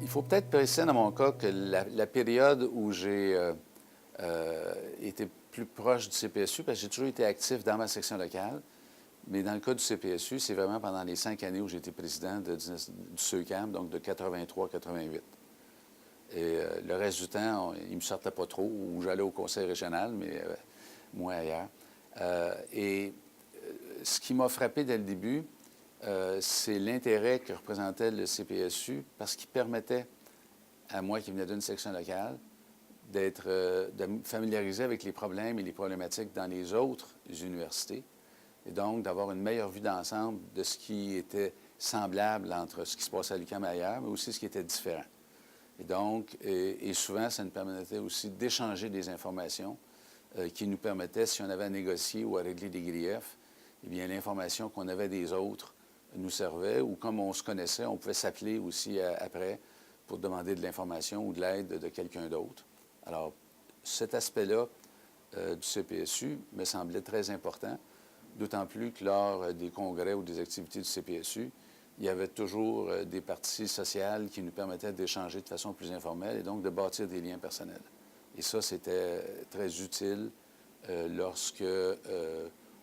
Il faut peut-être préciser dans mon cas que la période où j'ai été plus proche du CPSU, parce que j'ai toujours été actif dans ma section locale, mais dans le cas du CPSU, c'est vraiment pendant les 5 années où j'ai été président du SEUCAM, donc de 83-88. Et le reste du temps, il ne me sortait pas trop, ou j'allais au conseil régional, mais moins ailleurs. Ce qui m'a frappé dès le début, c'est l'intérêt que représentait le CPSU parce qu'il permettait à moi qui venais d'une section locale de me familiariser avec les problèmes et les problématiques dans les autres universités et donc d'avoir une meilleure vue d'ensemble de ce qui était semblable entre ce qui se passait à l'UQAM et ailleurs, mais aussi ce qui était différent. Et donc, et souvent, ça nous permettait aussi d'échanger des informations qui nous permettaient, si on avait à négocier ou à régler des griefs, eh bien, l'information qu'on avait des autres nous servait, ou comme on se connaissait, on pouvait s'appeler aussi après pour demander de l'information ou de l'aide de quelqu'un d'autre. Alors, cet aspect-là du CPSU me semblait très important, d'autant plus que lors des congrès ou des activités du CPSU, il y avait toujours des parties sociales qui nous permettaient d'échanger de façon plus informelle et donc de bâtir des liens personnels. Et ça, c'était très utile lorsque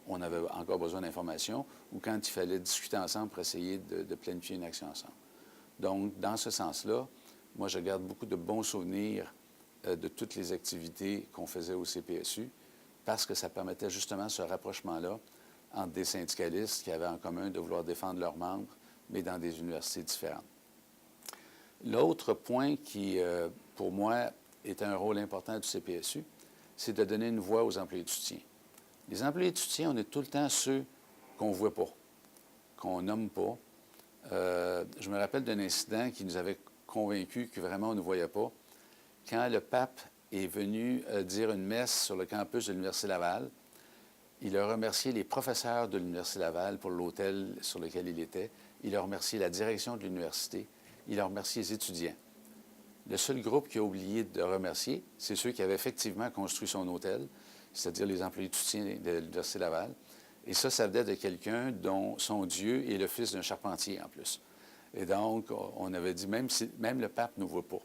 on avait encore besoin d'informations ou quand il fallait discuter ensemble pour essayer de planifier une action ensemble. Donc, dans ce sens-là, moi, je garde beaucoup de bons souvenirs de toutes les activités qu'on faisait au CPSU parce que ça permettait justement ce rapprochement-là entre des syndicalistes qui avaient en commun de vouloir défendre leurs membres, mais dans des universités différentes. L'autre point qui, pour moi, est un rôle important du CPSU, c'est de donner une voix aux employés de soutien. Les employés de soutien, on est tout le temps ceux qu'on ne voit pas, qu'on nomme pas. Je me rappelle d'un incident qui nous avait convaincus que vraiment on ne voyait pas. Quand le pape est venu dire une messe sur le campus de l'Université Laval, il a remercié les professeurs de l'Université Laval pour l'hôtel sur lequel il était. Il a remercié la direction de l'université. Il a remercié les étudiants. Le seul groupe qui a oublié de remercier, c'est ceux qui avaient effectivement construit son hôtel, c'est-à-dire les employés de soutien de l'Université Laval. Et ça venait de quelqu'un dont son Dieu est le fils d'un charpentier en plus. Et donc, on avait dit, même le pape ne voit pas.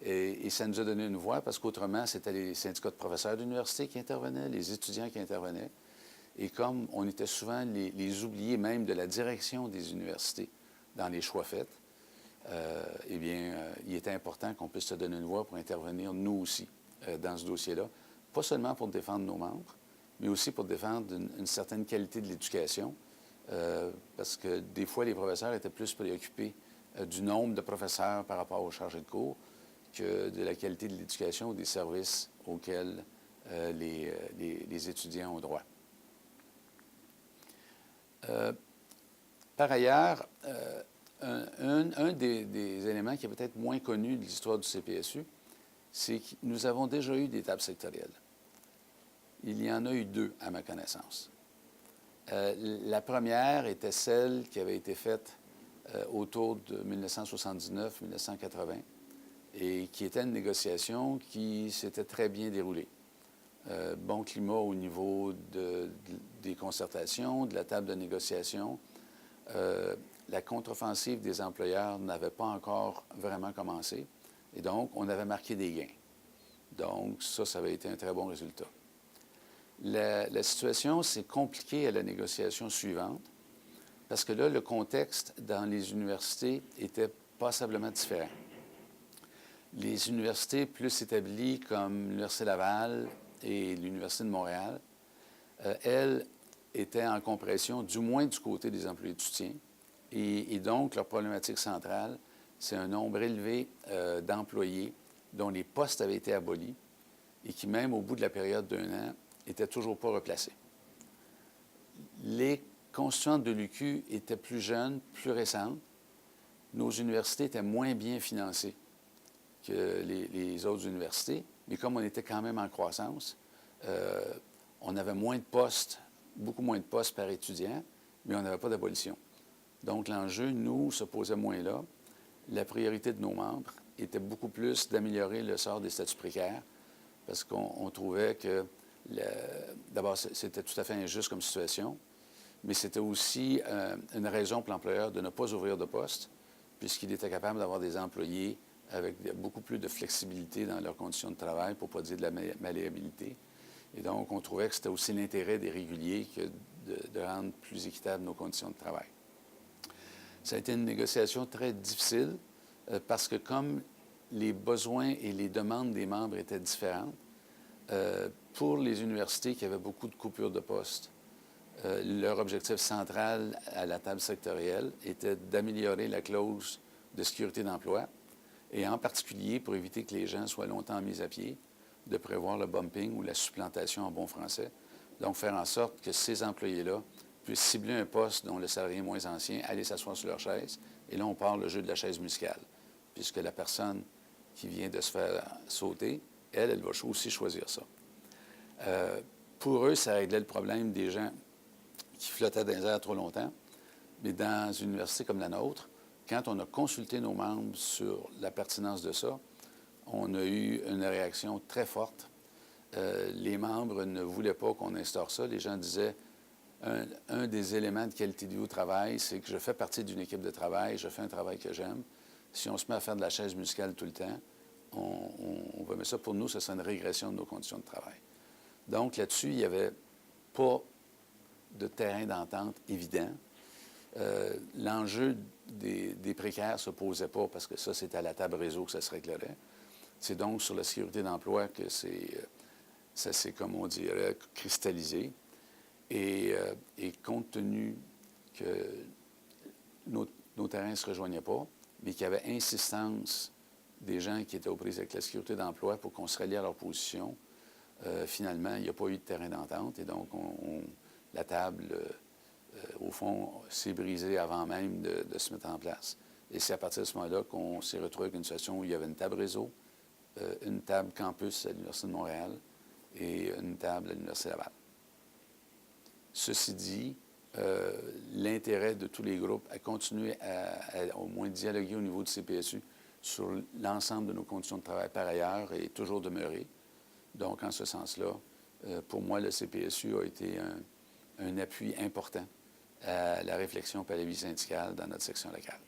Et ça nous a donné une voix parce qu'autrement, c'était les syndicats de professeurs d'université qui intervenaient, les étudiants qui intervenaient. Et comme on était souvent les oubliés même de la direction des universités dans les choix faits, eh bien, il était important qu'on puisse se donner une voix pour intervenir, nous aussi, dans ce dossier-là. Pas seulement pour défendre nos membres, mais aussi pour défendre une certaine qualité de l'éducation, parce que des fois, les professeurs étaient plus préoccupés du nombre de professeurs par rapport aux chargés de cours que de la qualité de l'éducation ou des services auxquels les étudiants ont droit. Par ailleurs, un des éléments qui est peut-être moins connu de l'histoire du CPSU, c'est que nous avons déjà eu des tables sectorielles. Il y en a eu 2, à ma connaissance. La première était celle qui avait été faite autour de 1979-1980 et qui était une négociation qui s'était très bien déroulée. Bon climat au niveau des concertations, de la table de négociation. La contre-offensive des employeurs n'avait pas encore vraiment commencé. Et donc, on avait marqué des gains. Donc, ça avait été un très bon résultat. La situation s'est compliquée à la négociation suivante parce que là, le contexte dans les universités était passablement différent. Les universités plus établies comme l'Université Laval et l'Université de Montréal, elles étaient en compression, du moins du côté des employés de soutien. Et donc, leur problématique centrale, c'est un nombre élevé d'employés dont les postes avaient été abolis et qui, même au bout de la période d'1 an, n'étaient toujours pas replacés. Les constituantes de l'UQ étaient plus jeunes, plus récentes. Nos universités étaient moins bien financées que les autres universités, mais comme on était quand même en croissance, on avait moins de postes, beaucoup moins de postes par étudiant, mais on n'avait pas d'abolition. Donc, l'enjeu, nous, se posait moins là. La priorité de nos membres était beaucoup plus d'améliorer le sort des statuts précaires, parce qu'on trouvait que, d'abord, c'était tout à fait injuste comme situation, mais c'était aussi une raison pour l'employeur de ne pas ouvrir de poste, puisqu'il était capable d'avoir des employés avec beaucoup plus de flexibilité dans leurs conditions de travail, pour ne pas dire de la malléabilité. Et donc, on trouvait que c'était aussi l'intérêt des réguliers que de rendre plus équitables nos conditions de travail. Ça a été une négociation très difficile parce que comme les besoins et les demandes des membres étaient différentes, pour les universités qui avaient beaucoup de coupures de postes, leur objectif central à la table sectorielle était d'améliorer la clause de sécurité d'emploi et en particulier, pour éviter que les gens soient longtemps mis à pied, de prévoir le bumping ou la supplantation en bon français. Donc, faire en sorte que ces employés-là puissent cibler un poste dont le salarié est moins ancien, aller s'asseoir sur leur chaise. Et là, on part le jeu de la chaise musicale, puisque la personne qui vient de se faire sauter, elle va aussi choisir ça. Pour eux, ça réglait le problème des gens qui flottaient dans les airs trop longtemps. Mais dans une université comme la nôtre, quand on a consulté nos membres sur la pertinence de ça, on a eu une réaction très forte. Les membres ne voulaient pas qu'on instaure ça. Les gens disaient, un des éléments de qualité de vie au travail, c'est que je fais partie d'une équipe de travail, je fais un travail que j'aime. Si on se met à faire de la chaise musicale tout le temps, on va mettre ça pour nous, ce serait une régression de nos conditions de travail. Donc là-dessus, il n'y avait pas de terrain d'entente évident. L'enjeu des précaires ne se posait pas parce que ça, c'est à la table réseau que ça se réglerait. C'est donc sur la sécurité d'emploi que ça s'est, comme on dirait, cristallisé. Et compte tenu que nos terrains ne se rejoignaient pas, mais qu'il y avait insistance des gens qui étaient aux prises avec la sécurité d'emploi pour qu'on se rallie à leur position, finalement, il n'y a pas eu de terrain d'entente. Et donc, la table, au fond, s'est brisée avant même de se mettre en place. Et c'est à partir de ce moment-là qu'on s'est retrouvé avec une situation où il y avait une table réseau, une table campus à l'Université de Montréal et une table à l'Université Laval. Ceci dit, l'intérêt de tous les groupes à continuer à au moins dialoguer au niveau du CPSU sur l'ensemble de nos conditions de travail par ailleurs est toujours demeuré. Donc, en ce sens-là, pour moi, le CPSU a été un appui important à la réflexion et à la vie syndicale dans notre section locale.